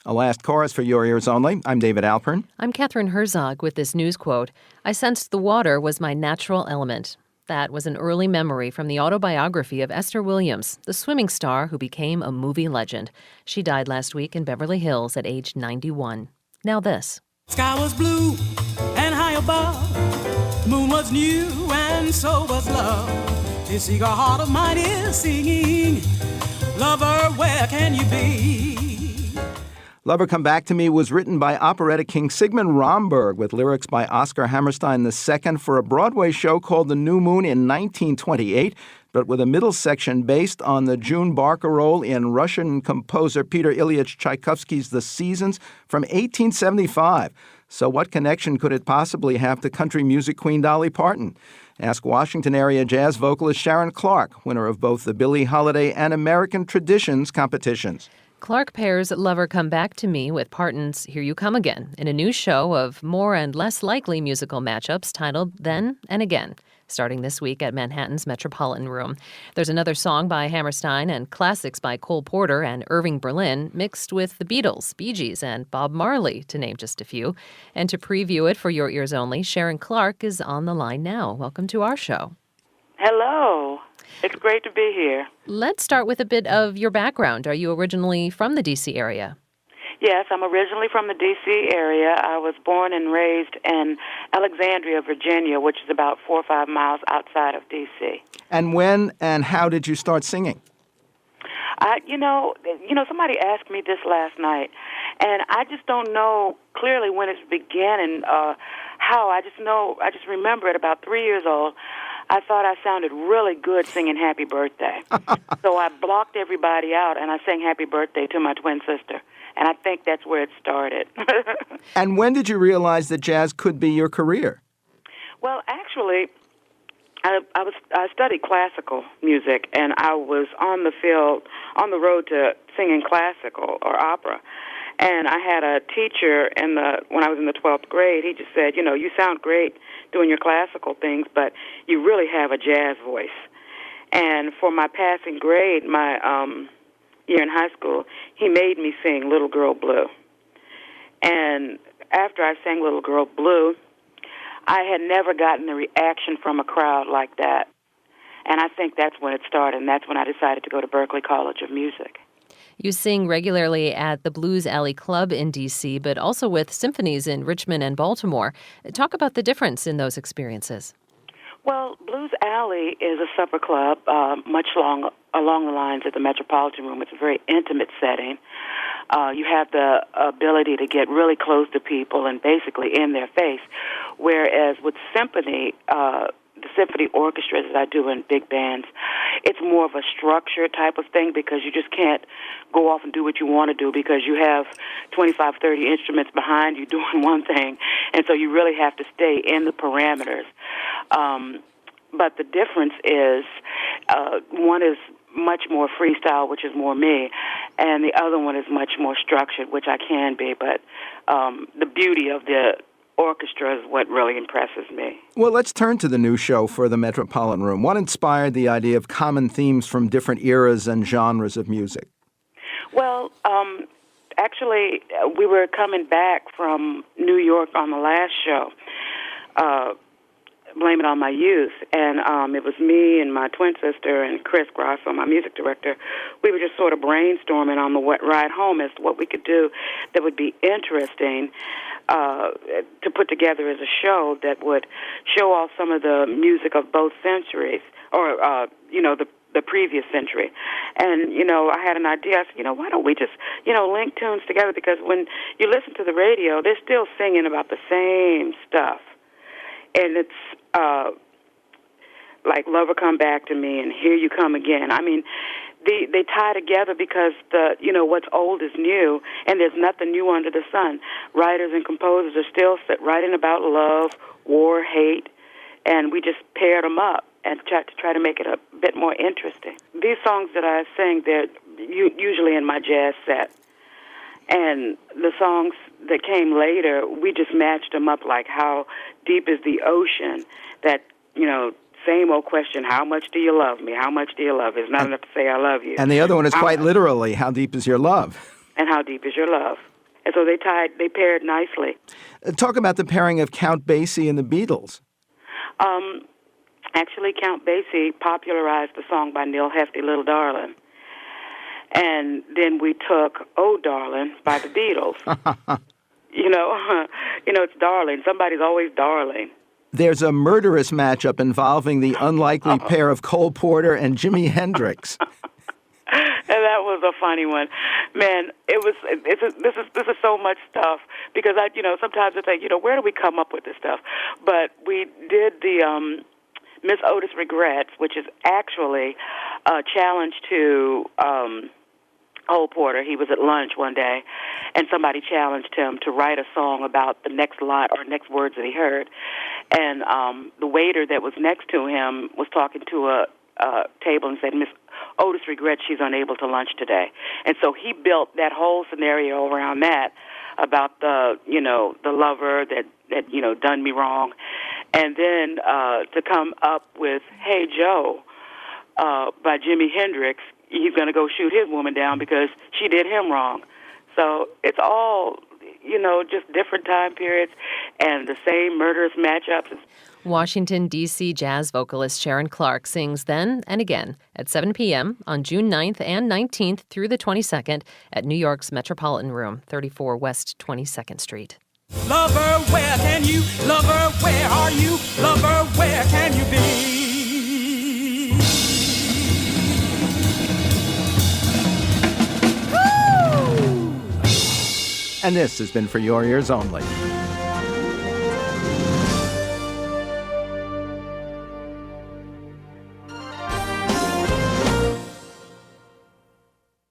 A last chorus for your ears only. I'm David Alpern. I'm Katherine Herzog with this news quote. I sensed the water was my natural element. That was an early memory from the autobiography of Esther Williams, the swimming star who became a movie legend. She died last week in Beverly Hills at age 91. Now this. Sky was blue and high above. The moon was new and so was love. This eager heart of mine is singing. Lover, where can you be? Lover Come Back to Me was written by operatic king Sigmund Romberg with lyrics by Oscar Hammerstein II for a Broadway show called The New Moon in 1928, but with a middle section based on the June Barker role in Russian composer Peter Ilyich Tchaikovsky's The Seasons from 1875. So what connection could it possibly have to country music queen Dolly Parton? Ask Washington-area jazz vocalist Sharon Clark, winner of both the Billie Holiday and American Traditions competitions. Clark pairs Lover Come Back to Me with Parton's Here You Come Again in a new show of more and less likely musical matchups titled Then and Again, starting this week at Manhattan's Metropolitan Room. There's another song by Hammerstein and classics by Cole Porter and Irving Berlin mixed with the Beatles, Bee Gees, and Bob Marley, to name just a few. And to preview it for your ears only, Sharon Clark is on the line now. Welcome to our show. Hello. It's great to be here. Let's start with a bit of your background. Are you originally from the D.C. area? Yes, I'm originally from the D.C. area. I was born and raised in Alexandria, Virginia, which is about 4 or 5 miles outside of D.C. And when and how did you start singing? Somebody asked me this last night, and I just don't know clearly when it began and how. I just remember at about 3 years old, I thought I sounded really good singing Happy Birthday. So I blocked everybody out, and I sang Happy Birthday to my twin sister. And I think that's where it started. And when did you realize that jazz could be your career? Well, actually, I studied classical music, and I was on the road to singing classical or opera. And I had a teacher when I was in the 12th grade. He just said, you sound great doing your classical things, but you really have a jazz voice. And for my passing grade, my year in high school, he made me sing Little Girl Blue. And after I sang Little Girl Blue, I had never gotten a reaction from a crowd like that. And I think that's when it started, and that's when I decided to go to Berklee College of Music. You sing regularly at the Blues Alley Club in D.C., but also with symphonies in Richmond and Baltimore. Talk about the difference in those experiences. Well, Blues Alley is a supper club much along the lines of the Metropolitan Room. It's a very intimate setting. You have the ability to get really close to people and basically in their face, whereas with symphony, the symphony orchestras that I do in big bands, it's more of a structure type of thing because you just can't go off and do what you want to do because you have 25, 30 instruments behind you doing one thing, and so you really have to stay in the parameters. But the difference is one is much more freestyle, which is more me, and the other one is much more structured, which I can be, but the beauty of the orchestra is what really impresses me. Well, let's turn to the new show for the Metropolitan Room. What inspired the idea of common themes from different eras and genres of music? Well, actually, we were coming back from New York on the last show, Blame It On My Youth, and it was me and my twin sister and Chris Grosso, my music director. We were just sort of brainstorming on the ride home as to what we could do that would be interesting to put together as a show that would show off some of the music of both centuries, or, the previous century. And, I had an idea. I said, why don't we just, link tunes together? Because when you listen to the radio, they're still singing about the same stuff. And it's like Lover Come Back to Me and Here You Come Again. I mean, they tie together because what's old is new, and there's nothing new under the sun. Writers and composers are still writing about love, war, hate, and we just paired them up and try to make it a bit more interesting. These songs that I sing, they're usually in my jazz set. And the songs that came later, we just matched them up like how deep is the ocean, that, same old question, how much do you love me? How much do you love? It's not enough to say I love you. And the other one is quite literally, how deep is your love? And how deep is your love? And so they paired nicely. Talk about the pairing of Count Basie and the Beatles. Actually, Count Basie popularized the song by Neil Hefti, Little Darling. And then we took Oh Darling by the Beatles. It's darling. Somebody's always darling. There's a murderous matchup involving the unlikely pair of Cole Porter and Jimi Hendrix. And that was a funny one, man. This is so much stuff because sometimes I think where do we come up with this stuff? But we did the Miss Otis Regrets, which is actually a challenge to Cole Porter. He was at lunch one day, and somebody challenged him to write a song about the next line or next words that he heard. And the waiter that was next to him was talking to a table and said, Miss Otis regrets she's unable to lunch today. And so he built that whole scenario around that about the lover that done me wrong. And then to come up with Hey Joe by Jimi Hendrix, he's going to go shoot his woman down because she did him wrong. So it's all, just different time periods and the same murderous matchups. Washington, D.C. jazz vocalist Sharon Clark sings Then and Again at 7 p.m. on June 9th and 19th through the 22nd at New York's Metropolitan Room, 34 West 22nd Street. Lover, where can you? Lover, where are you? Lover, where can you be? And this has been For Your Ears Only.